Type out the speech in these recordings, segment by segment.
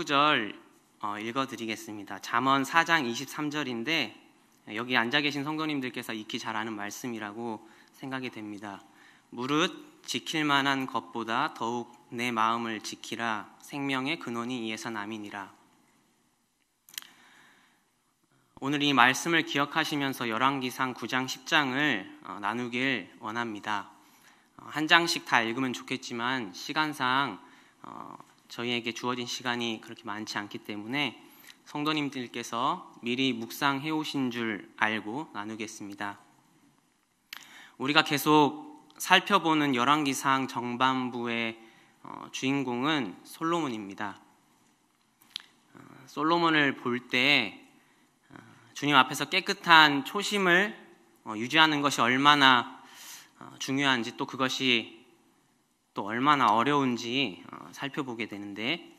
구절 읽어드리겠습니다. 잠언 4장 23절인데 여기 앉아 계신 성도님들께서 익히 잘 아는 말씀이라고 생각이 됩니다. 무릇 지킬 만한 것보다 더욱 내 마음을 지키라. 생명의 근원이 이에서 남이니라. 오늘 이 말씀을 기억하시면서 열왕기상 9장 10장을 나누길 원합니다. 한 장씩 다 읽으면 좋겠지만 시간상 저희에게 주어진 시간이 그렇게 많지 않기 때문에 성도님들께서 미리 묵상해 오신 줄 알고 나누겠습니다. 우리가 계속 살펴보는 열왕기상 정반부의 주인공은 솔로몬입니다. 솔로몬을 볼 때 주님 앞에서 깨끗한 초심을 유지하는 것이 얼마나 중요한지, 또 그것이 또 얼마나 어려운지 살펴보게 되는데,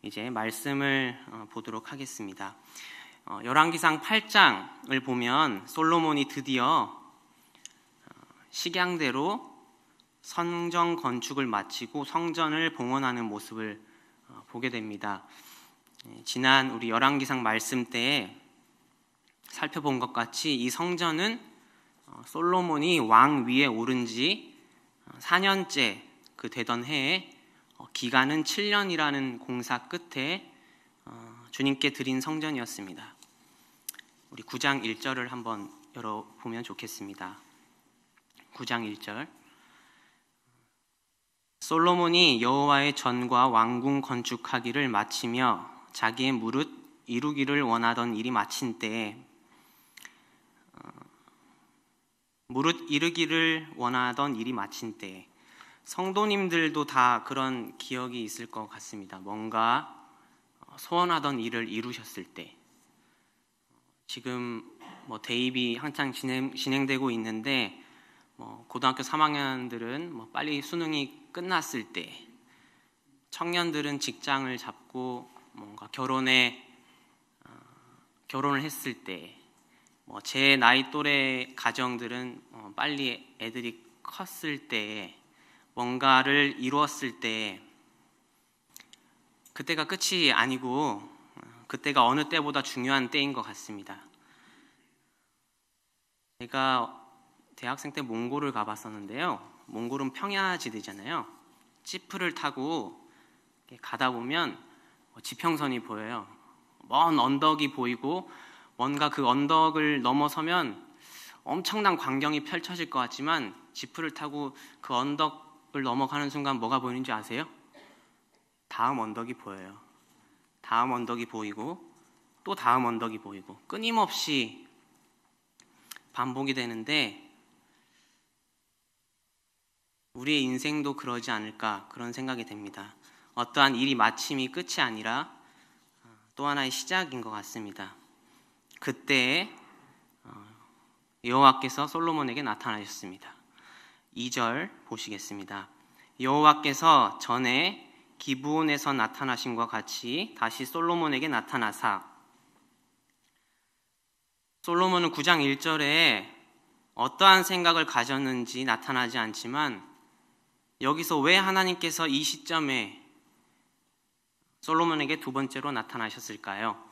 이제 말씀을 보도록 하겠습니다. 열왕기상 8장을 보면 솔로몬이 드디어 식양대로 성전 건축을 마치고 성전을 봉헌하는 모습을 보게 됩니다. 지난 우리 열왕기상 말씀 때에 살펴본 것 같이 이 성전은 솔로몬이 왕 위에 오른 지 4년째 그 되던 해에 기간은 7년이라는 공사 끝에 주님께 드린 성전이었습니다. 우리 9장 1절을 한번 열어보면 좋겠습니다. 9장 1절. 솔로몬이 여호와의 전과 왕궁 건축하기를 마치며 자기의 무릇 이루기를 원하던 일이 마친 때에, 무릇 이루기를 원하던 일이 마친 때에, 성도님들도 다 그런 기억이 있을 것 같습니다. 뭔가 소원하던 일을 이루셨을 때, 지금 대입이 한창 진행되고 있는데 고등학교 3학년들은 빨리 수능이 끝났을 때, 청년들은 직장을 잡고 뭔가 결혼을 했을 때, 제 나이 또래 가정들은 빨리 애들이 컸을 때, 뭔가를 이루었을 때, 그때가 끝이 아니고 그때가 어느 때보다 중요한 때인 것 같습니다. 제가 대학생 때 몽골을 가봤었는데요. 몽골은 평야지대잖아요. 지프를 타고 가다 보면 지평선이 보여요. 먼 언덕이 보이고, 뭔가 그 언덕을 넘어서면 엄청난 광경이 펼쳐질 것 같지만, 지프를 타고 그 언덕을 넘어가는 순간 뭐가 보이는지 아세요? 다음 언덕이 보여요. 다음 언덕이 보이고 또 다음 언덕이 보이고, 끊임없이 반복이 되는데, 우리의 인생도 그러지 않을까, 그런 생각이 됩니다. 어떠한 일이 마침이 끝이 아니라 또 하나의 시작인 것 같습니다. 그때 여호와께서 솔로몬에게 나타나셨습니다. 2절 보시겠습니다. 여호와께서 전에 기브온에서 나타나심과 같이 다시 솔로몬에게 나타나사. 솔로몬은 9장 1절에 어떠한 생각을 가졌는지 나타나지 않지만, 여기서 왜 하나님께서 이 시점에 솔로몬에게 두 번째로 나타나셨을까요?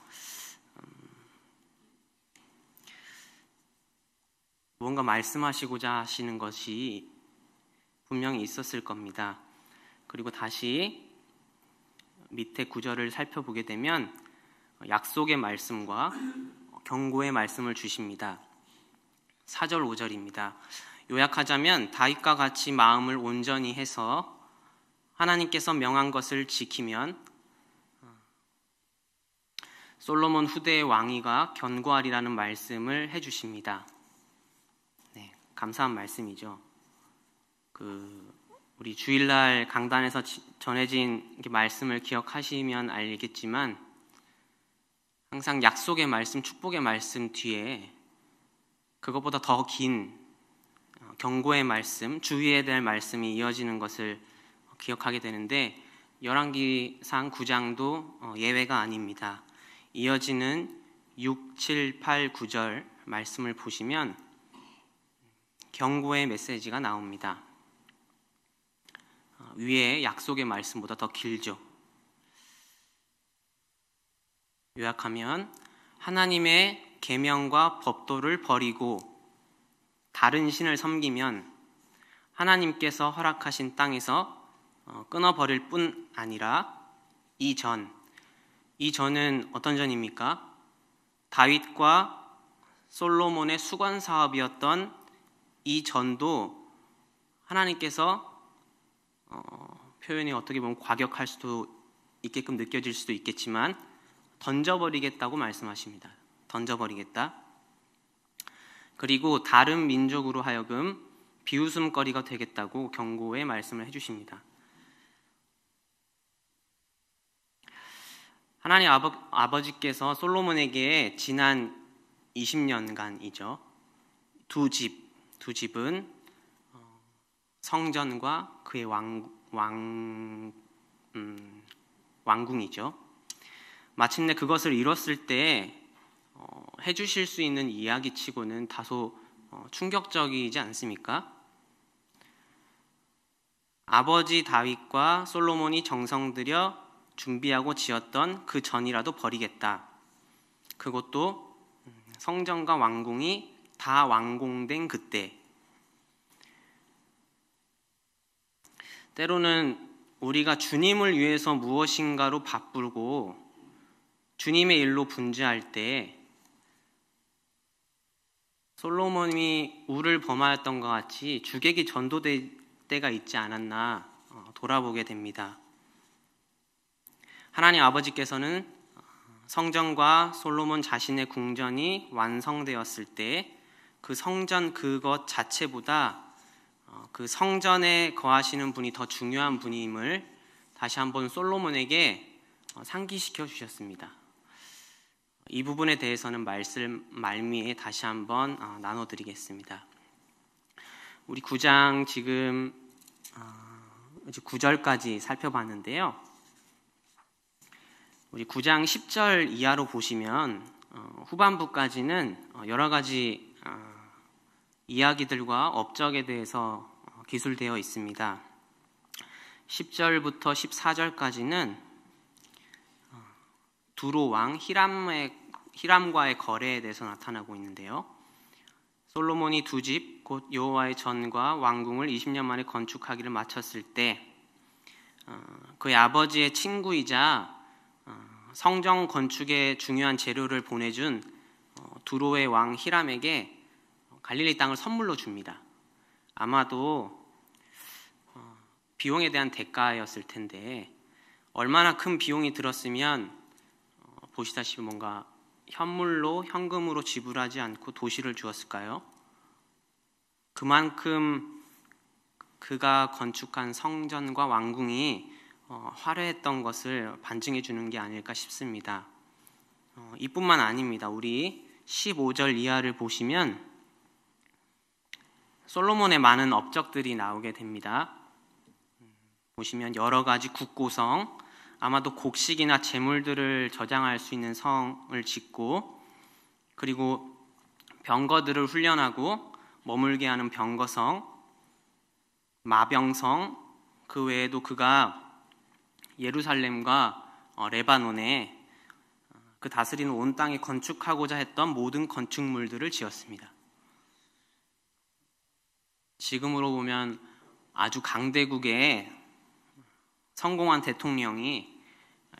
무언가 말씀하시고자 하시는 것이 분명히 있었을 겁니다. 그리고 다시 밑에 구절을 살펴보게 되면 약속의 말씀과 경고의 말씀을 주십니다. 4절 5절입니다. 요약하자면 다윗과 같이 마음을 온전히 해서 하나님께서 명한 것을 지키면 솔로몬 후대의 왕위가 견고하리라는 말씀을 해주십니다. 네, 감사한 말씀이죠. 우리 주일날 강단에서 전해진 말씀을 기억하시면 알겠지만, 항상 약속의 말씀, 축복의 말씀 뒤에 그것보다 더 긴 경고의 말씀, 주의해야 될 말씀이 이어지는 것을 기억하게 되는데, 열왕기상 9장도 예외가 아닙니다. 이어지는 6, 7, 8, 9절 말씀을 보시면 경고의 메시지가 나옵니다. 위에 약속의 말씀보다 더 길죠. 요약하면 하나님의 계명과 법도를 버리고 다른 신을 섬기면 하나님께서 허락하신 땅에서 끊어버릴 뿐 아니라 이 전은 어떤 전입니까? 다윗과 솔로몬의 수건 사업이었던 이 전도 하나님께서 표현이 어떻게 보면 과격할 수도 있게끔 느껴질 수도 있겠지만 던져버리겠다고 말씀하십니다. 던져버리겠다. 그리고 다른 민족으로 하여금 비웃음거리가 되겠다고 경고의 말씀을 해주십니다. 하나님 아버지께서 솔로몬에게 지난 20년간이죠. 두 집은 성전과 그의 왕궁이죠. 마침내 그것을 이뤘을 때 해주실 수 있는 이야기치고는 다소 충격적이지 않습니까? 아버지 다윗과 솔로몬이 정성 들여 준비하고 지었던 그 전이라도 버리겠다. 그것도 성전과 왕궁이 다 완공된 그때. 때로는 우리가 주님을 위해서 무엇인가로 바쁘고 주님의 일로 분주할 때 솔로몬이 우를 범하였던 것 같이 주객이 전도될 때가 있지 않았나 돌아보게 됩니다. 하나님 아버지께서는 성전과 솔로몬 자신의 궁전이 완성되었을 때 그 성전 그것 자체보다 그 성전에 거하시는 분이 더 중요한 분임을 다시 한번 솔로몬에게 상기시켜 주셨습니다. 이 부분에 대해서는 말씀 말미에 다시 한번 나눠드리겠습니다. 우리 9장 지금 이제 9절까지 살펴봤는데요. 우리 9장 10절 이하로 보시면 후반부까지는 여러 가지 이야기들과 업적에 대해서 기술되어 있습니다. 10절부터 14절까지는 두로 왕 히람과의 거래에 대해서 나타나고 있는데요. 솔로몬이 두 집 곧 여호와의 전과 왕궁을 20년 만에 건축하기를 마쳤을 때 그의 아버지의 친구이자 성전 건축에 중요한 재료를 보내준 두로의 왕 히람에게 갈릴리 땅을 선물로 줍니다. 아마도 비용에 대한 대가였을 텐데 얼마나 큰 비용이 들었으면 보시다시피 뭔가 현금으로 지불하지 않고 도시를 주었을까요? 그만큼 그가 건축한 성전과 왕궁이 화려했던 것을 반증해 주는 게 아닐까 싶습니다. 이뿐만 아닙니다. 우리 15절 이하를 보시면 솔로몬의 많은 업적들이 나오게 됩니다. 보시면 여러 가지 국고성, 아마도 곡식이나 재물들을 저장할 수 있는 성을 짓고, 그리고 병거들을 훈련하고 머물게 하는 병거성, 마병성, 그 외에도 그가 예루살렘과 레바논에 그 다스리는 온 땅에 건축하고자 했던 모든 건축물들을 지었습니다. 지금으로 보면 아주 강대국의 성공한 대통령이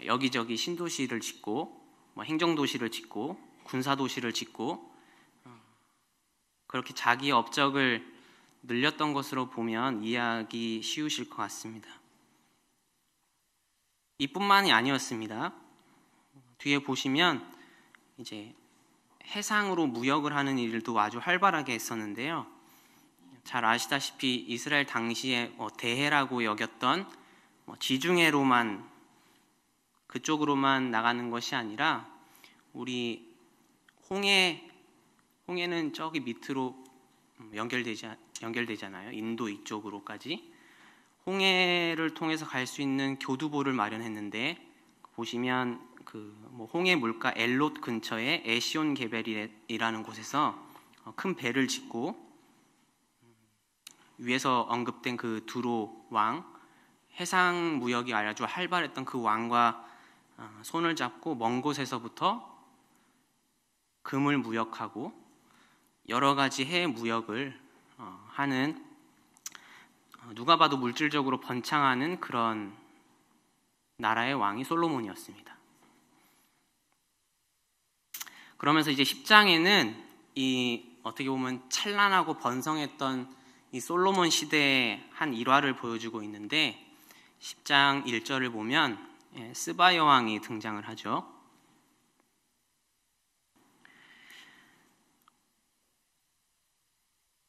여기저기 신도시를 짓고 행정도시를 짓고 군사도시를 짓고 그렇게 자기의 업적을 늘렸던 것으로 보면 이해하기 쉬우실 것 같습니다. 이뿐만이 아니었습니다. 뒤에 보시면 이제 해상으로 무역을 하는 일도 아주 활발하게 했었는데요. 잘 아시다시피 이스라엘 당시에 대해라고 여겼던 지중해로만 그쪽으로만 나가는 것이 아니라 우리 홍해는 저기 밑으로 연결되잖아요. 인도 이쪽으로까지 홍해를 통해서 갈 수 있는 교두보를 마련했는데 보시면 홍해 물가 엘롯 근처에 에시온 게벨이라는 곳에서 큰 배를 짓고 위에서 언급된 그 두로 왕 해상 무역이 아주 활발했던 그 왕과 손을 잡고 먼 곳에서부터 금을 무역하고 여러 가지 해외 무역을 하는, 누가 봐도 물질적으로 번창하는 그런 나라의 왕이 솔로몬이었습니다. 그러면서 이제 10장에는 이 어떻게 보면 찬란하고 번성했던 이 솔로몬 시대의 한 일화를 보여주고 있는데, 10장 1절을 보면 스바 여왕이 등장을 하죠.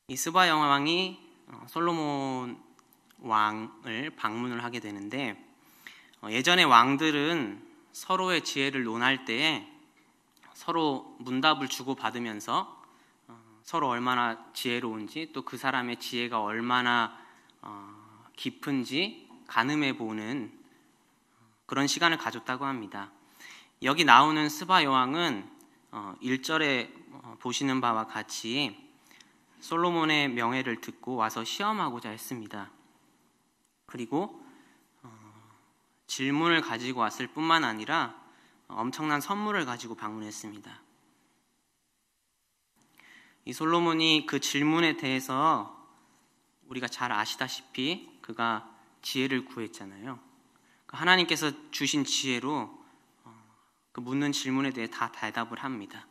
이 스바 여왕이 솔로몬 왕을 방문을 하게 되는데, 예전의 왕들은 서로의 지혜를 논할 때에 서로 문답을 주고받으면서 서로 얼마나 지혜로운지, 또 그 사람의 지혜가 얼마나 깊은지 가늠해 보는 그런 시간을 가졌다고 합니다. 여기 나오는 스바 여왕은 1절에 보시는 바와 같이 솔로몬의 명예를 듣고 와서 시험하고자 했습니다. 그리고 질문을 가지고 왔을 뿐만 아니라 엄청난 선물을 가지고 방문했습니다. 이 솔로몬이 그 질문에 대해서 우리가 잘 아시다시피 그가 지혜를 구했잖아요. 하나님께서 주신 지혜로 그 묻는 질문에 대해 다 대답을 합니다.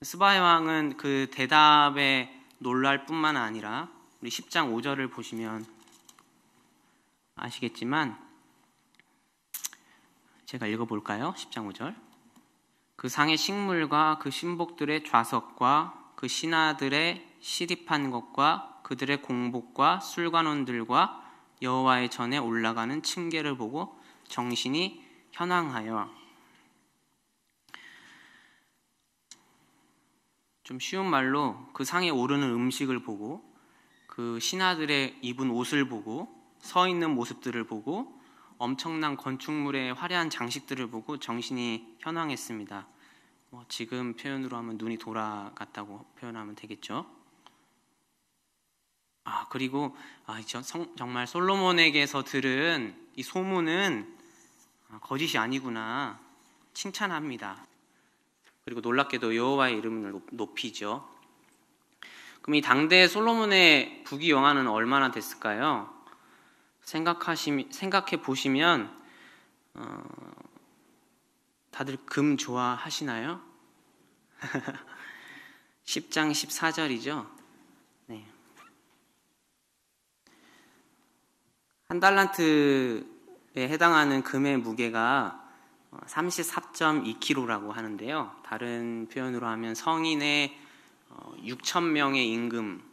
스바 여왕은 그 대답에 놀랄 뿐만 아니라 우리 10장 5절을 보시면 아시겠지만, 제가 읽어볼까요? 10장 5절. 그 상의 식물과 그 신복들의 좌석과 그 신하들의 시립한 것과 그들의 공복과 술관원들과 여호와의 전에 올라가는 층계를 보고 정신이 현황하여. 좀 쉬운 말로 그 상에 오르는 음식을 보고, 그 신하들의 입은 옷을 보고, 서 있는 모습들을 보고, 엄청난 건축물의 화려한 장식들을 보고 정신이 현황했습니다. 지금 표현으로 하면 눈이 돌아갔다고 표현하면 되겠죠. 그리고 정말 솔로몬에게서 들은 이 소문은 거짓이 아니구나 칭찬합니다. 그리고 놀랍게도 여호와의 이름을 높이죠. 그럼 이 당대 솔로몬의 부귀영화는 얼마나 됐을까요? 생각해 보시면 다들 금 좋아하시나요? 10장 14절이죠. 네. 한 달란트에 해당하는 금의 무게가 34.2kg라고 하는데요. 다른 표현으로 하면 성인의 6,000명의 임금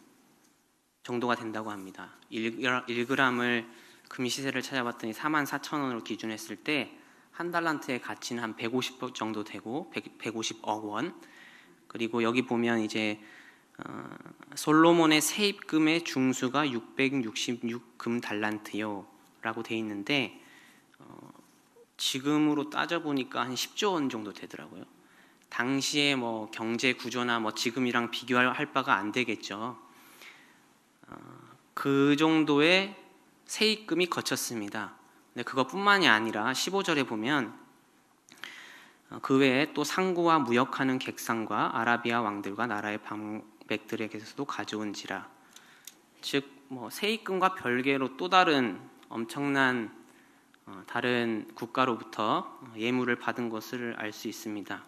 정도가 된다고 합니다. 1g을 금시세를 찾아봤더니 44,000원으로 기준했을 때 한 달란트의 가치는 한 150억 정도 되고 150억 원. 그리고 여기 보면 이제 솔로몬의 세입금의 중수가 666금 달란트요라고 돼 있는데, 지금으로 따져보니까 한 10조 원 정도 되더라고요. 당시에 경제 구조나 지금이랑 비교할 바가 안 되겠죠. 그 정도의 세입금이 거쳤습니다. 근데 그것뿐만이 아니라 15절에 보면 그 외에 또 상고와 무역하는 객상과 아라비아 왕들과 나라의 방백들에게서도 가져온지라. 즉 세입금과 별개로 또 다른 엄청난 다른 국가로부터 예물을 받은 것을 알 수 있습니다.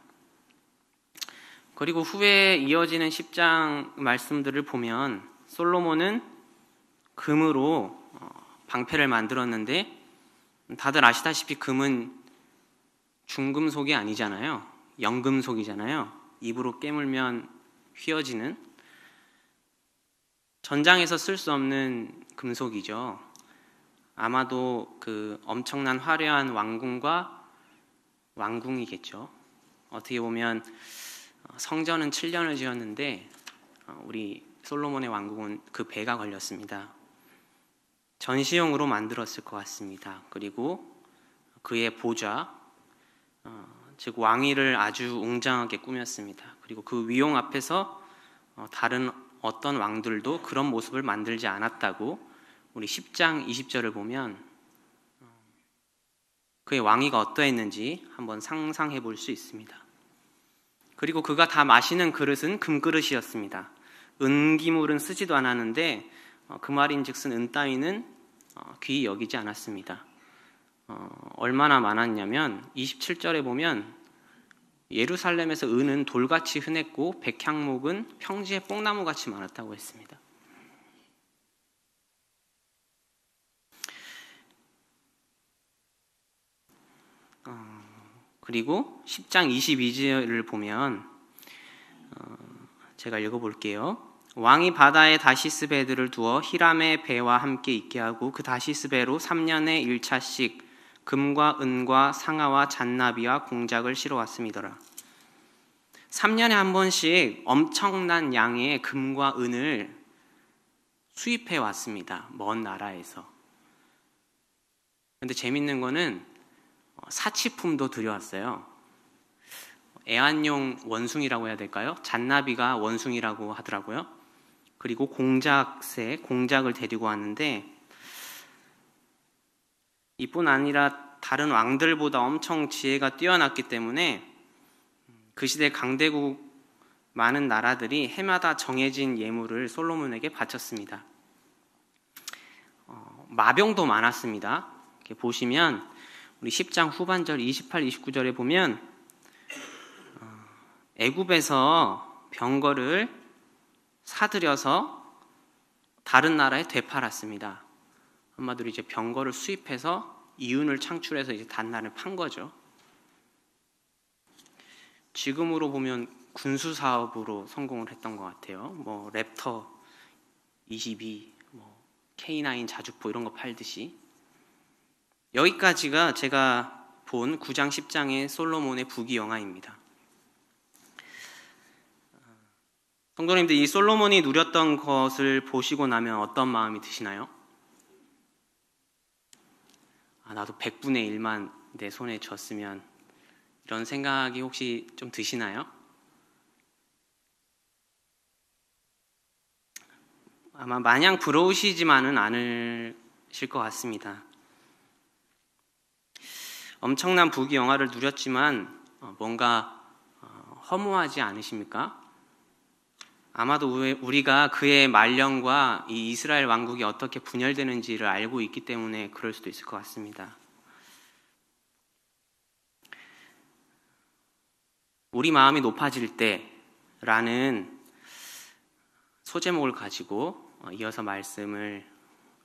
그리고 후에 이어지는 10장 말씀들을 보면 솔로몬은 금으로 방패를 만들었는데, 다들 아시다시피 금은 중금속이 아니잖아요. 영금속이잖아요. 입으로 깨물면 휘어지는, 전장에서 쓸 수 없는 금속이죠. 아마도 그 엄청난 화려한 왕궁이겠죠. 어떻게 보면 성전은 7년을 지었는데 우리 솔로몬의 왕궁은 그 배가 걸렸습니다. 전시용으로 만들었을 것 같습니다. 그리고 그의 보좌, 즉 왕위를 아주 웅장하게 꾸몄습니다. 그리고 그 위용 앞에서 다른 어떤 왕들도 그런 모습을 만들지 않았다고 우리 10장 20절을 보면 그의 왕위가 어떠했는지 한번 상상해 볼 수 있습니다. 그리고 그가 다 마시는 그릇은 금그릇이었습니다. 은기물은 쓰지도 않았는데 그 말인즉슨 은 따위는 귀히 여기지 않았습니다. 얼마나 많았냐면 27절에 보면 예루살렘에서 은은 돌같이 흔했고 백향목은 평지의 뽕나무같이 많았다고 했습니다. 그리고 10장 22절을 보면 제가 읽어볼게요. 왕이 바다에 다시스 배들을 두어 히람의 배와 함께 있게 하고 그 다시스 배로 3년에 1차씩 금과 은과 상아와 잔나비와 공작을 실어왔음이더라. 3년에 한 번씩 엄청난 양의 금과 은을 수입해 왔습니다. 먼 나라에서. 그런데 재밌는 거는 사치품도 들여왔어요. 애완용 원숭이라고 해야 될까요? 잔나비가 원숭이라고 하더라고요. 그리고 공작을 데리고 왔는데 이뿐 아니라 다른 왕들보다 엄청 지혜가 뛰어났기 때문에 그 시대 강대국 많은 나라들이 해마다 정해진 예물을 솔로몬에게 바쳤습니다. 마병도 많았습니다. 이렇게 보시면 우리 10장 후반절 28, 29절에 보면 애굽에서 병거를 사들여서 다른 나라에 되팔았습니다. 한마디로 이제 병거를 수입해서 이윤을 창출해서 이제 단나를 판 거죠. 지금으로 보면 군수 사업으로 성공을 했던 것 같아요. 뭐 랩터 22, 뭐 K9 자주포 이런 거 팔듯이. 여기까지가 제가 본 9장 10장의 솔로몬의 부귀영화입니다. 성도님들, 이 솔로몬이 누렸던 것을 보시고 나면 어떤 마음이 드시나요? 나도 100분의 1만 내 손에 쥐었으면, 이런 생각이 혹시 좀 드시나요? 아마 마냥 부러우시지만은 않으실 것 같습니다. 엄청난 부귀영화를 누렸지만 뭔가 허무하지 않으십니까? 아마도 우리가 그의 말년과 이 이스라엘 왕국이 어떻게 분열되는지를 알고 있기 때문에 그럴 수도 있을 것 같습니다. 우리 마음이 높아질 때라는 소제목을 가지고 이어서 말씀을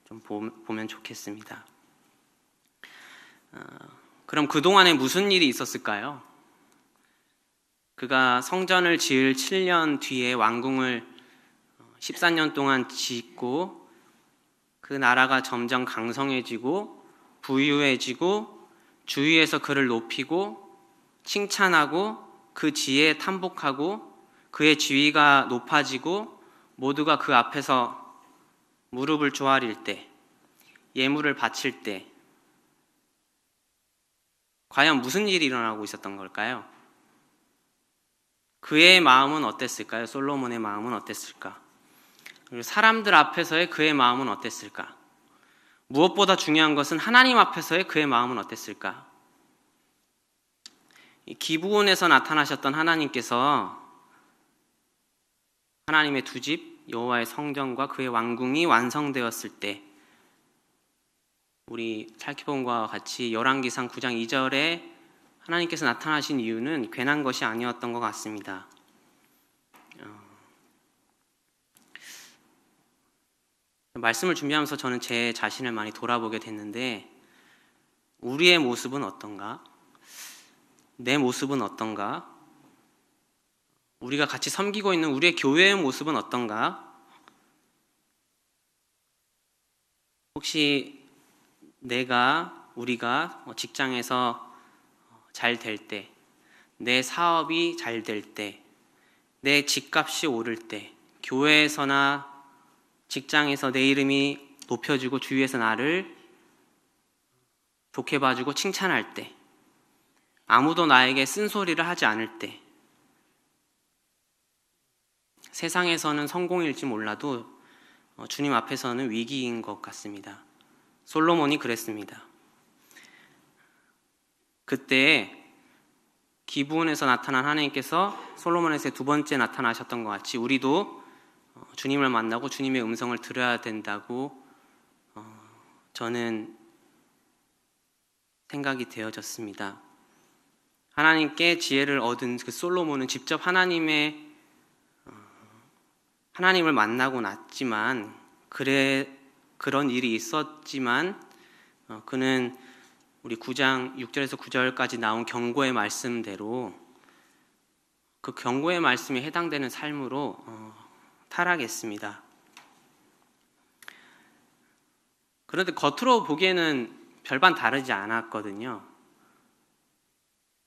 좀 보면 좋겠습니다. 그럼 그동안에 무슨 일이 있었을까요? 그가 성전을 지을 7년 뒤에 왕궁을 14년 동안 짓고 그 나라가 점점 강성해지고 부유해지고 주위에서 그를 높이고 칭찬하고 그 지혜에 탐복하고 그의 지위가 높아지고 모두가 그 앞에서 무릎을 조아릴 때, 예물을 바칠 때 과연 무슨 일이 일어나고 있었던 걸까요? 그의 마음은 어땠을까요? 솔로몬의 마음은 어땠을까? 그리고 사람들 앞에서의 그의 마음은 어땠을까? 무엇보다 중요한 것은 하나님 앞에서의 그의 마음은 어땠을까? 기브온에서 나타나셨던 하나님께서 하나님의 두 집 여호와의 성전과 그의 왕궁이 완성되었을 때 우리 살펴본 것과 같이 열왕기상 9장 2절에 하나님께서 나타나신 이유는 괜한 것이 아니었던 것 같습니다. 말씀을 준비하면서 저는 제 자신을 많이 돌아보게 됐는데 우리의 모습은 어떤가? 내 모습은 어떤가? 우리가 같이 섬기고 있는 우리의 교회의 모습은 어떤가? 혹시 우리가 직장에서 잘 될 때, 내 사업이 잘 될 때, 내 집값이 오를 때, 교회에서나 직장에서 내 이름이 높여지고 주위에서 나를 좋게 봐주고 칭찬할 때, 아무도 나에게 쓴소리를 하지 않을 때, 세상에서는 성공일지 몰라도 주님 앞에서는 위기인 것 같습니다. 솔로몬이 그랬습니다. 그때 기브온에서 나타난 하나님께서 솔로몬에게 두 번째 나타나셨던 것 같이 우리도 주님을 만나고 주님의 음성을 들어야 된다고 저는 생각이 되어졌습니다. 하나님께 지혜를 얻은 그 솔로몬은 직접 하나님을 만나고 났지만 그런 일이 있었지만 그는 우리 9장 6절에서 9절까지 나온 경고의 말씀대로 그 경고의 말씀에 해당되는 삶으로 타락했습니다. 그런데 겉으로 보기에는 별반 다르지 않았거든요.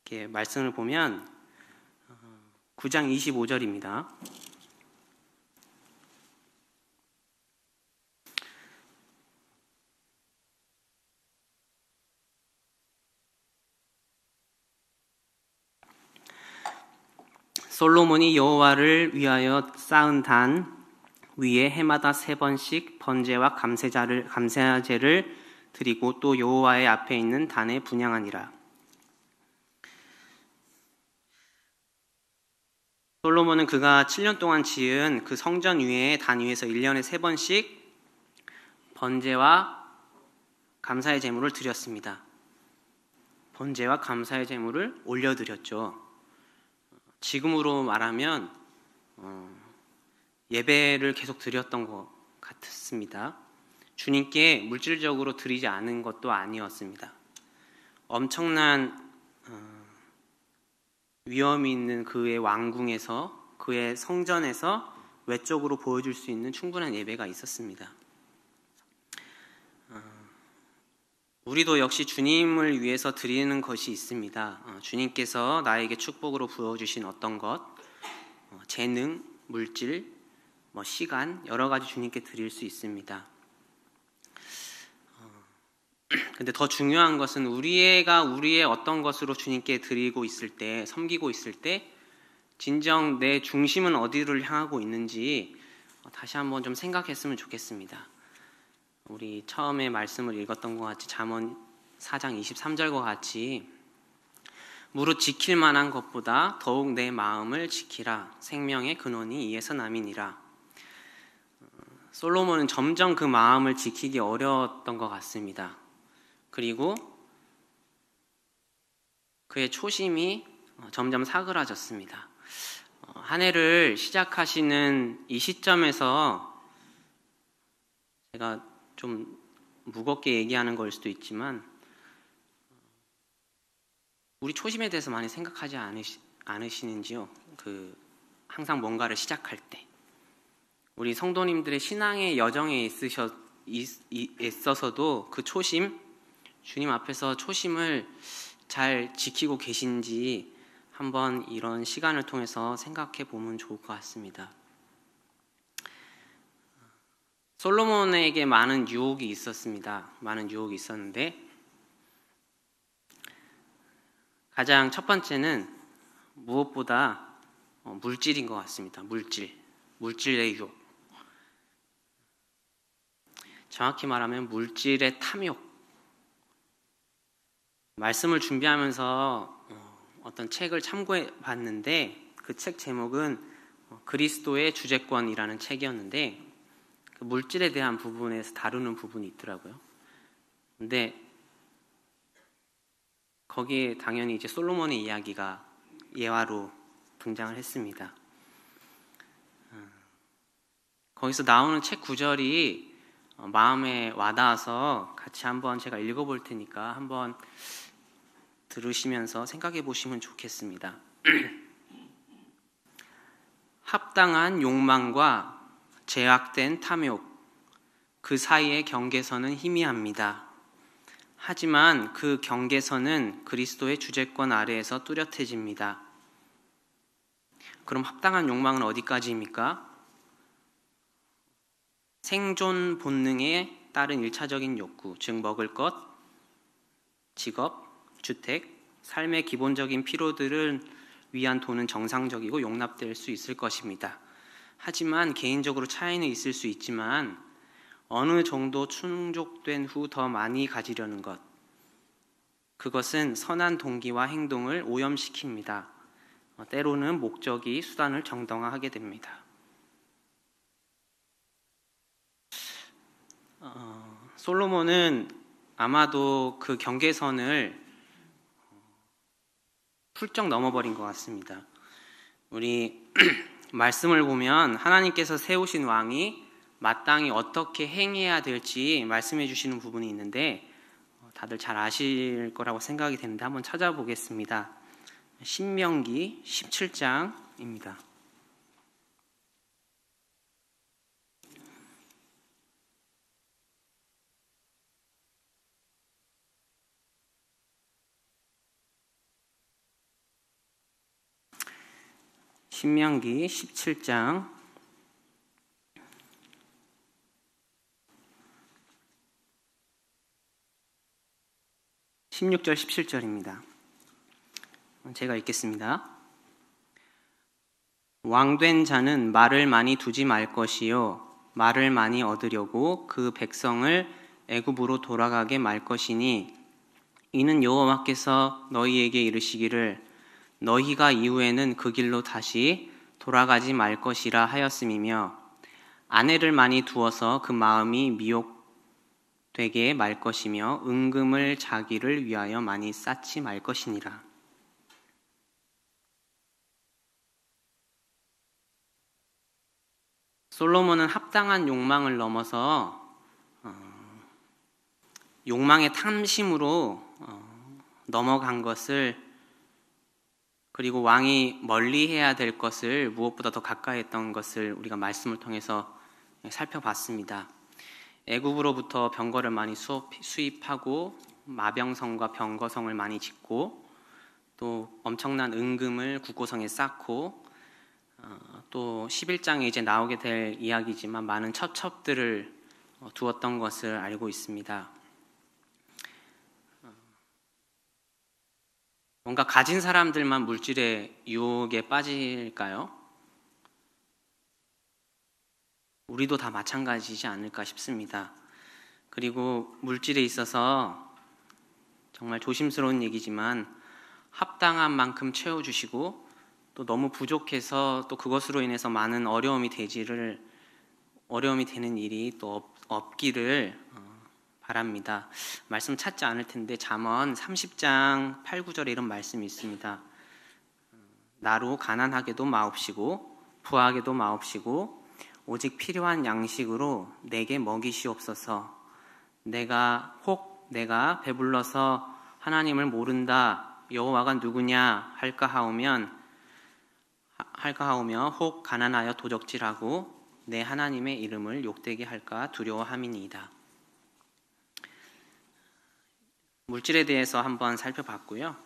이렇게 말씀을 보면 9장 25절입니다. 솔로몬이 여호와를 위하여 쌓은 단 위에 해마다 3번씩 번제와 감사제를 드리고 또 여호와의 앞에 있는 단에 분향하니라. 솔로몬은 그가 7년 동안 지은 그 성전 위에 단 위에서 1년에 3번씩 번제와 감사의 제물을 드렸습니다. 번제와 감사의 제물을 올려드렸죠. 지금으로 말하면 예배를 계속 드렸던 것 같습니다. 주님께 물질적으로 드리지 않은 것도 아니었습니다. 엄청난 위험이 있는 그의 왕궁에서 그의 성전에서 외적으로 보여줄 수 있는 충분한 예배가 있었습니다. 우리도 역시 주님을 위해서 드리는 것이 있습니다. 주님께서 나에게 축복으로 부어주신 어떤 것, 재능, 물질, 시간 여러 가지 주님께 드릴 수 있습니다. 근데 더 중요한 것은 우리가 우리의 어떤 것으로 주님께 드리고 있을 때, 섬기고 있을 때 진정 내 중심은 어디를 향하고 있는지 다시 한번 좀 생각했으면 좋겠습니다. 우리 처음에 말씀을 읽었던 것 같이 잠언 4장 23절과 같이 무릇 지킬 만한 것보다 더욱 내 마음을 지키라. 생명의 근원이 이에서 남이니라. 솔로몬은 점점 그 마음을 지키기 어려웠던 것 같습니다. 그리고 그의 초심이 점점 사그라졌습니다. 한 해를 시작하시는 이 시점에서 제가 좀 무겁게 얘기하는 걸 수도 있지만 우리 초심에 대해서 많이 생각하지 않으시는지요? 항상 뭔가를 시작할 때 우리 성도님들의 신앙의 여정에 있어서도 그 초심, 주님 앞에서 초심을 잘 지키고 계신지 한번 이런 시간을 통해서 생각해 보면 좋을 것 같습니다. 솔로몬에게 많은 유혹이 있었습니다. 많은 유혹이 있었는데 가장 첫 번째는 무엇보다 물질인 것 같습니다. 물질의 유혹. 정확히 말하면 물질의 탐욕. 말씀을 준비하면서 어떤 책을 참고해 봤는데 그 책 제목은 그리스도의 주재권이라는 책이었는데 그 물질에 대한 부분에서 다루는 부분이 있더라고요. 근데 거기에 당연히 이제 솔로몬의 이야기가 예화로 등장을 했습니다. 거기서 나오는 책 구절이 마음에 와닿아서 같이 한번 제가 읽어볼 테니까 한번 들으시면서 생각해 보시면 좋겠습니다. 합당한 욕망과 제약된 탐욕, 그 사이의 경계선은 희미합니다. 하지만 그 경계선은 그리스도의 주재권 아래에서 뚜렷해집니다. 그럼 합당한 욕망은 어디까지입니까? 생존 본능에 따른 1차적인 욕구, 즉 먹을 것, 직업, 주택, 삶의 기본적인 필요들을 위한 돈은 정상적이고 용납될 수 있을 것입니다. 하지만 개인적으로 차이는 있을 수 있지만 어느 정도 충족된 후 더 많이 가지려는 것, 그것은 선한 동기와 행동을 오염시킵니다. 때로는 목적이 수단을 정당화하게 됩니다. 솔로몬은 아마도 그 경계선을 훌쩍 넘어버린 것 같습니다. 우리 말씀을 보면 하나님께서 세우신 왕이 마땅히 어떻게 행해야 될지 말씀해 주시는 부분이 있는데 다들 잘 아실 거라고 생각이 되는데 한번 찾아보겠습니다. 신명기 17장입니다. 신명기 17장 16절 17절입니다. 제가 읽겠습니다. 왕된 자는 말을 많이 두지 말 것이요 말을 많이 얻으려고 그 백성을 애굽으로 돌아가게 말 것이니 이는 여호와께서 너희에게 이르시기를 너희가 이후에는 그 길로 다시 돌아가지 말 것이라 하였음이며 아내를 많이 두어서 그 마음이 미혹되게 말 것이며 은금을 자기를 위하여 많이 쌓지 말 것이니라. 솔로몬은 합당한 욕망을 넘어서 욕망의 탐심으로 넘어간 것을, 그리고 왕이 멀리해야 될 것을 무엇보다 더 가까이 했던 것을 우리가 말씀을 통해서 살펴봤습니다. 애굽으로부터 병거를 많이 수입하고 마병성과 병거성을 많이 짓고 또 엄청난 은금을 국고성에 쌓고 또 11장에 이제 나오게 될 이야기지만 많은 첩첩들을 두었던 것을 알고 있습니다. 뭔가 가진 사람들만 물질의 유혹에 빠질까요? 우리도 다 마찬가지지 않을까 싶습니다. 그리고 물질에 있어서 정말 조심스러운 얘기지만 합당한 만큼 채워주시고 또 너무 부족해서 또 그것으로 인해서 많은 어려움이 되는 일이 또 없기를 바랍니다. 말씀 찾지 않을 텐데 잠언 30장 8, 9절에 이런 말씀이 있습니다. 나로 가난하게도 마옵시고 부하게도 마옵시고 오직 필요한 양식으로 내게 먹이시옵소서. 내가 배불러서 하나님을 모른다 여호와가 누구냐 할까 하오며 혹 가난하여 도적질하고 내 하나님의 이름을 욕되게 할까 두려워함이니이다. 물질에 대해서 한번 살펴봤고요.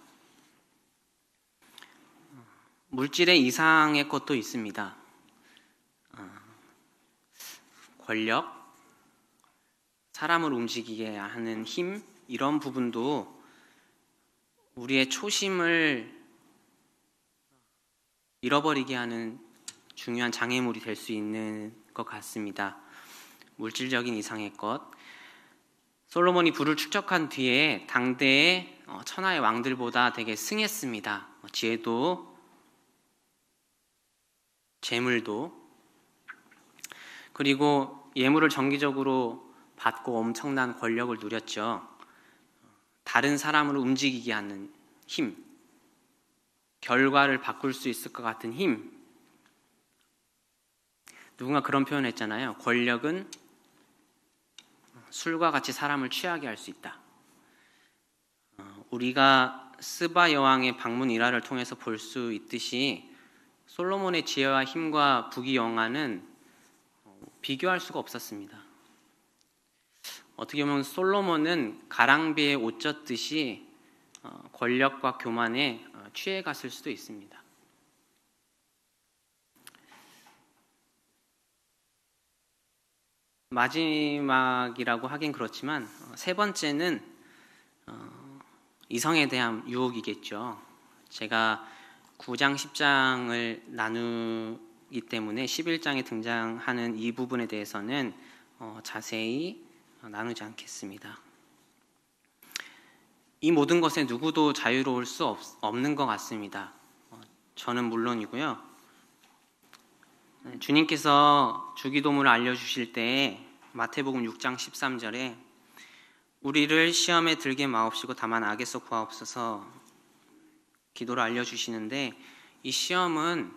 물질의 이상의 것도 있습니다. 권력, 사람을 움직이게 하는 힘, 이런 부분도 우리의 초심을 잃어버리게 하는 중요한 장애물이 될 수 있는 것 같습니다. 물질적인 이상의 것. 솔로몬이 부를 축적한 뒤에 당대의 천하의 왕들보다 되게 승했습니다. 지혜도 재물도, 그리고 예물을 정기적으로 받고 엄청난 권력을 누렸죠. 다른 사람을 움직이게 하는 힘, 결과를 바꿀 수 있을 것 같은 힘. 누군가 그런 표현을 했잖아요. 권력은 술과 같이 사람을 취하게 할 수 있다. 우리가 스바 여왕의 방문 일화를 통해서 볼 수 있듯이 솔로몬의 지혜와 힘과 부귀영화는 비교할 수가 없었습니다. 어떻게 보면 솔로몬은 가랑비에 옷 젖듯이 권력과 교만에 취해갔을 수도 있습니다. 마지막이라고 하긴 그렇지만 세 번째는 이성에 대한 유혹이겠죠. 제가 9장 10장을 나누기 때문에 11장에 등장하는 이 부분에 대해서는 자세히 나누지 않겠습니다. 이 모든 것에 누구도 자유로울 수 없는 것 같습니다. 저는 물론이고요. 주님께서 주기도문을 알려주실 때 마태복음 6장 13절에 우리를 시험에 들게 마옵시고 다만 악에서 구하옵소서 기도를 알려주시는데, 이 시험은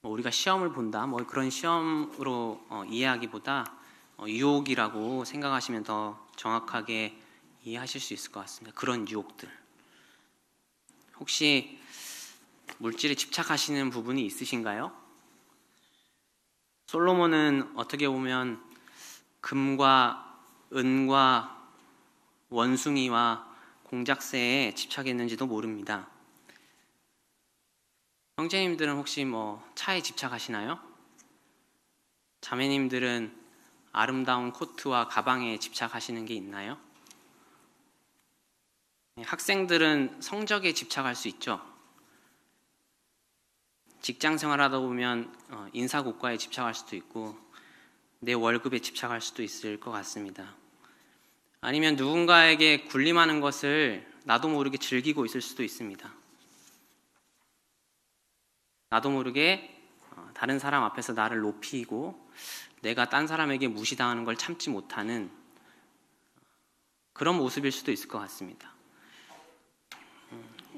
우리가 시험을 본다 그런 시험으로 이해하기보다 유혹이라고 생각하시면 더 정확하게 이해하실 수 있을 것 같습니다. 그런 유혹들. 혹시 물질에 집착하시는 부분이 있으신가요? 솔로몬은 어떻게 보면 금과 은과 원숭이와 공작새에 집착했는지도 모릅니다. 형제님들은 혹시 차에 집착하시나요? 자매님들은 아름다운 코트와 가방에 집착하시는 게 있나요? 학생들은 성적에 집착할 수 있죠. 직장 생활하다 보면 인사고과에 집착할 수도 있고 내 월급에 집착할 수도 있을 것 같습니다. 아니면 누군가에게 군림하는 것을 나도 모르게 즐기고 있을 수도 있습니다. 나도 모르게 다른 사람 앞에서 나를 높이고 내가 딴 사람에게 무시당하는 걸 참지 못하는 그런 모습일 수도 있을 것 같습니다.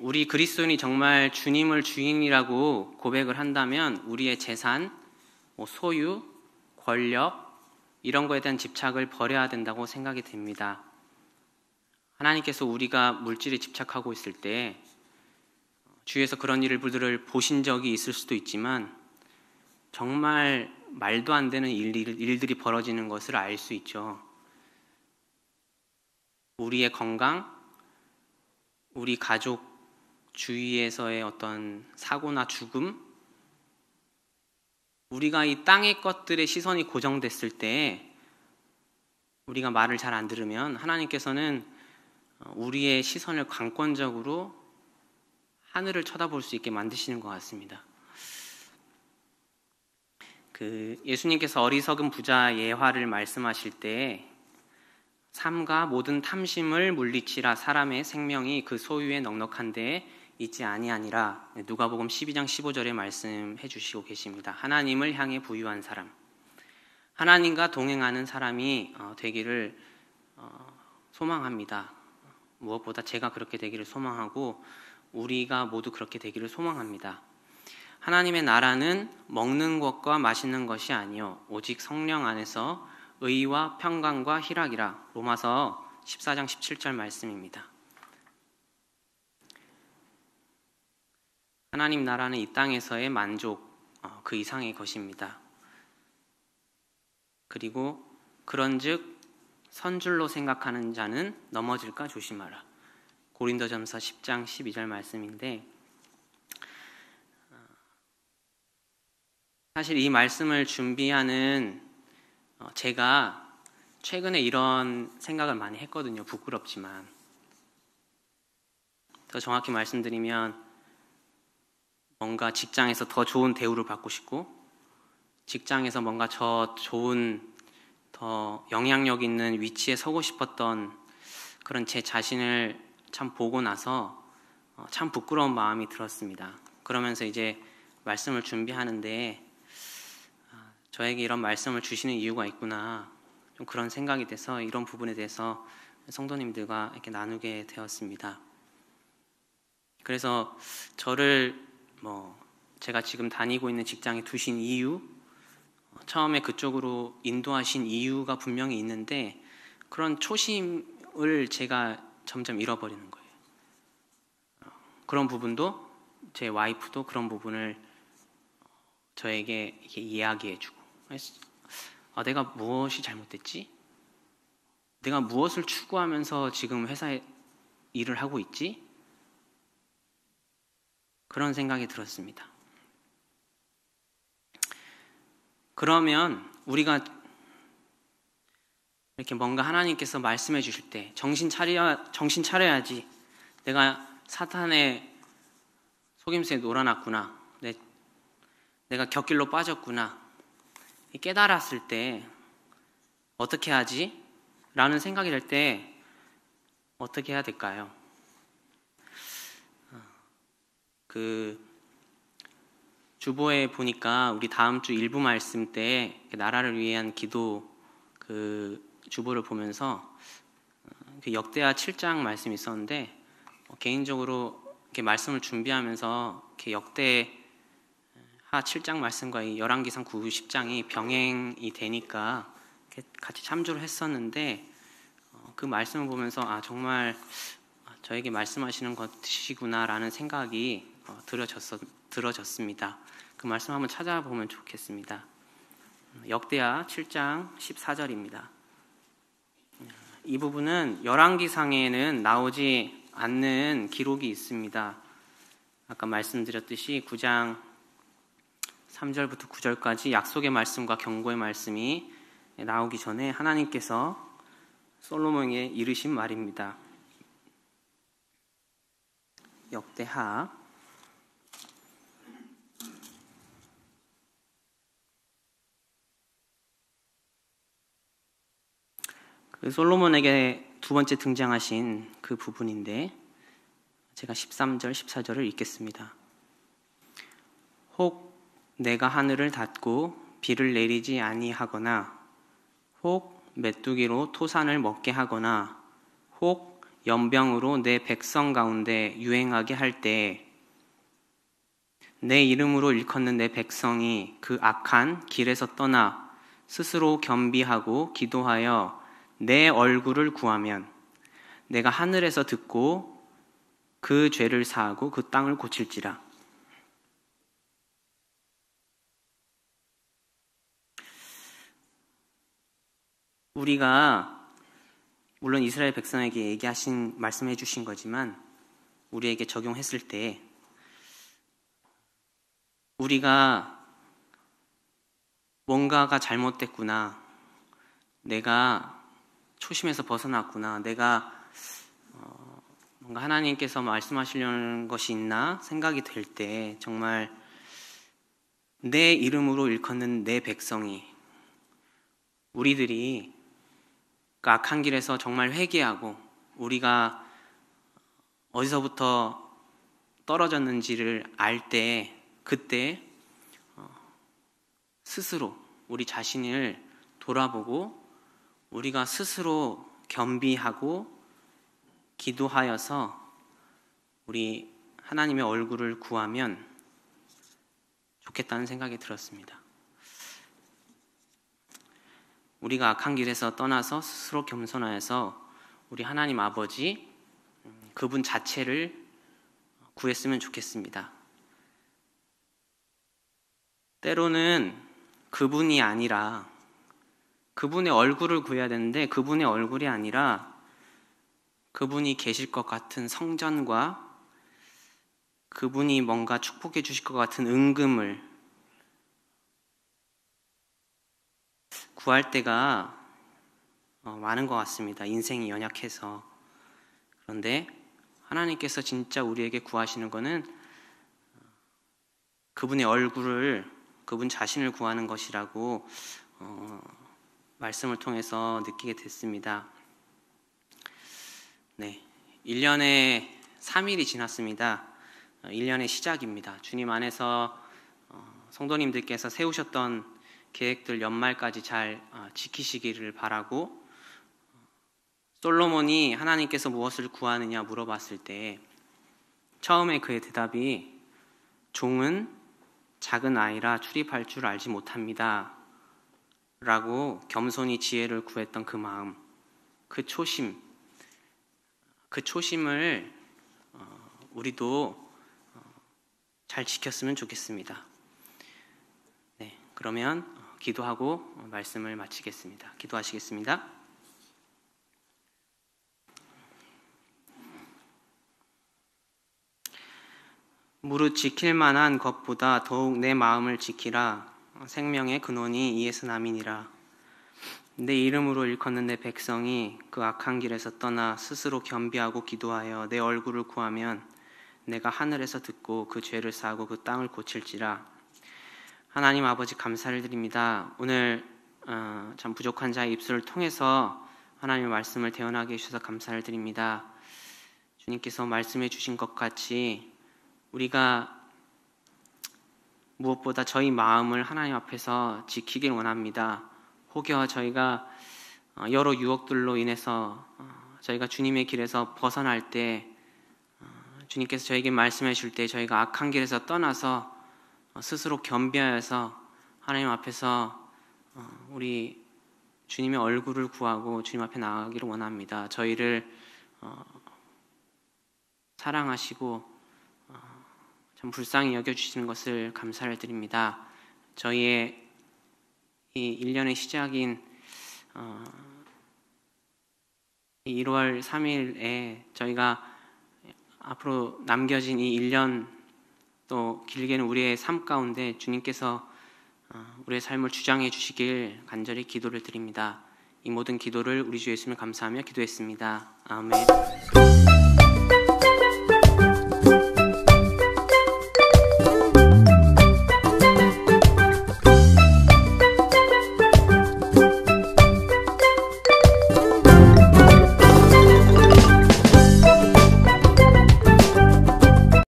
우리 그리스도인이 정말 주님을 주인이라고 고백을 한다면 우리의 재산, 소유, 권력 이런 거에 대한 집착을 버려야 된다고 생각이 됩니다. 하나님께서 우리가 물질에 집착하고 있을 때 주위에서 그런 일들을 보신 적이 있을 수도 있지만 정말 말도 안 되는 일들이 벌어지는 것을 알 수 있죠. 우리의 건강, 우리 가족 주위에서의 어떤 사고나 죽음, 우리가 이 땅의 것들의 시선이 고정됐을 때 우리가 말을 잘 안 들으면 하나님께서는 우리의 시선을 강권적으로 하늘을 쳐다볼 수 있게 만드시는 것 같습니다. 예수님께서 어리석은 부자 예화를 말씀하실 때 삼가 모든 탐심을 물리치라 사람의 생명이 그 소유에 넉넉한 데에 있지 아니하니라 누가복음 12장 15절에 말씀해 주시고 계십니다. 하나님을 향해 부유한 사람, 하나님과 동행하는 사람이 되기를 소망합니다. 무엇보다 제가 그렇게 되기를 소망하고 우리가 모두 그렇게 되기를 소망합니다. 하나님의 나라는 먹는 것과 마시는 것이 아니요 오직 성령 안에서 의와 평강과 희락이라 로마서 14장 17절 말씀입니다. 하나님 나라는 이 땅에서의 만족 그 이상의 것입니다. 그리고 그런즉 선줄로 생각하는 자는 넘어질까 조심하라. 고린도전서 10장 12절 말씀인데, 사실 이 말씀을 준비하는 제가 최근에 이런 생각을 많이 했거든요. 부끄럽지만. 더 정확히 말씀드리면 뭔가 직장에서 더 좋은 대우를 받고 싶고 직장에서 뭔가 더 좋은 더 영향력 있는 위치에 서고 싶었던 그런 제 자신을 참 보고 나서 참 부끄러운 마음이 들었습니다. 그러면서 이제 말씀을 준비하는데 저에게 이런 말씀을 주시는 이유가 있구나, 좀 그런 생각이 돼서 이런 부분에 대해서 성도님들과 이렇게 나누게 되었습니다. 그래서 저를 제가 지금 다니고 있는 직장에 두신 이유, 처음에 그쪽으로 인도하신 이유가 분명히 있는데 그런 초심을 제가 점점 잃어버리는 거예요. 그런 부분도 제 와이프도 그런 부분을 저에게 이렇게 이야기해주고, 내가 무엇이 잘못됐지? 내가 무엇을 추구하면서 지금 회사에 일을 하고 있지? 그런 생각이 들었습니다. 그러면 우리가 이렇게 뭔가 하나님께서 말씀해 주실 때 정신 차려야지. 내가 사탄의 속임수에 놀아났구나. 내가 곁길로 빠졌구나. 깨달았을 때 어떻게 하지? 라는 생각이 들 때 어떻게 해야 될까요? 그 주보에 보니까 우리 다음 주 일부 말씀 때 나라를 위한 기도 그 주보를 보면서 그 역대하 7장 말씀이 있었는데 개인적으로 이렇게 말씀을 준비하면서 이렇게 역대하 7장 말씀과 이 열왕기상 9, 10장이 병행이 되니까 이렇게 같이 참조를 했었는데 그 말씀을 보면서 정말 저에게 말씀하시는 것이구나라는 생각이 들어졌습니다. 그 말씀 한번 찾아보면 좋겠습니다. 역대하 7장 14절입니다. 이 부분은 열왕기상에는 나오지 않는 기록이 있습니다. 아까 말씀드렸듯이 9장 3절부터 9절까지 약속의 말씀과 경고의 말씀이 나오기 전에 하나님께서 솔로몬에게 이르신 말입니다. 역대하 솔로몬에게 두 번째 등장하신 그 부분인데 제가 13절, 14절을 읽겠습니다. 혹 내가 하늘을 닫고 비를 내리지 아니하거나 혹 메뚜기로 토산을 먹게 하거나 혹 연병으로 내 백성 가운데 유행하게 할 때 내 이름으로 일컫는 내 백성이 그 악한 길에서 떠나 스스로 겸비하고 기도하여 내 얼굴을 구하면 내가 하늘에서 듣고 그 죄를 사하고 그 땅을 고칠지라. 우리가 물론 이스라엘 백성에게 얘기하신 말씀해 주신 거지만 우리에게 적용했을 때 우리가 뭔가가 잘못됐구나, 내가 초심에서 벗어났구나, 내가 뭔가 하나님께서 말씀하시려는 것이 있나 생각이 될 때 정말 내 이름으로 일컫는 내 백성이 우리들이 그 악한 길에서 정말 회개하고 우리가 어디서부터 떨어졌는지를 알 때 그때 스스로 우리 자신을 돌아보고 우리가 스스로 겸비하고 기도하여서 우리 하나님의 얼굴을 구하면 좋겠다는 생각이 들었습니다. 우리가 악한 길에서 떠나서 스스로 겸손하여서 우리 하나님 아버지 그분 자체를 구했으면 좋겠습니다. 때로는 그분이 아니라 그분의 얼굴을 구해야 되는데 그분의 얼굴이 아니라 그분이 계실 것 같은 성전과 그분이 뭔가 축복해 주실 것 같은 은금을 구할 때가 많은 것 같습니다. 인생이 연약해서. 그런데 하나님께서 진짜 우리에게 구하시는 것은 그분의 얼굴을, 그분 자신을 구하는 것이라고 말씀을 통해서 느끼게 됐습니다. 네, 1년에 3일이 지났습니다. 1년의 시작입니다. 주님 안에서 성도님들께서 세우셨던 계획들 연말까지 잘 지키시기를 바라고, 솔로몬이 하나님께서 무엇을 구하느냐 물어봤을 때 처음에 그의 대답이 종은 작은 아이라 출입할 줄 알지 못합니다 라고 겸손히 지혜를 구했던 그 마음, 그 초심을 우리도 잘 지켰으면 좋겠습니다. 네, 그러면 기도하고 말씀을 마치겠습니다. 기도하시겠습니다. 무릇 지킬 만한 것보다 더욱 내 마음을 지키라. 생명의 근원이 이에서 남이니라. 내 이름으로 일컫는 내 백성이 그 악한 길에서 떠나 스스로 겸비하고 기도하여 내 얼굴을 구하면 내가 하늘에서 듣고 그 죄를 사하고 그 땅을 고칠지라. 하나님 아버지 감사를 드립니다. 오늘 참 부족한 자의 입술을 통해서 하나님의 말씀을 대언하게 해주셔서 감사를 드립니다. 주님께서 말씀해 주신 것 같이 우리가 무엇보다 저희 마음을 하나님 앞에서 지키길 원합니다. 혹여 저희가 여러 유혹들로 인해서 저희가 주님의 길에서 벗어날 때, 주님께서 저에게 말씀해 줄 때 저희가 악한 길에서 떠나서 스스로 겸비하여서 하나님 앞에서 우리 주님의 얼굴을 구하고 주님 앞에 나아가기를 원합니다. 저희를 사랑하시고 참 불쌍히 여겨주시는 것을 감사를 드립니다. 저희의 이 1년의 시작인 1월 3일에 저희가 앞으로 남겨진 이 1년, 또 길게는 우리의 삶 가운데 주님께서 우리의 삶을 주장해 주시길 간절히 기도를 드립니다. 이 모든 기도를 우리 주 예수님을 감사하며 기도했습니다. 아멘.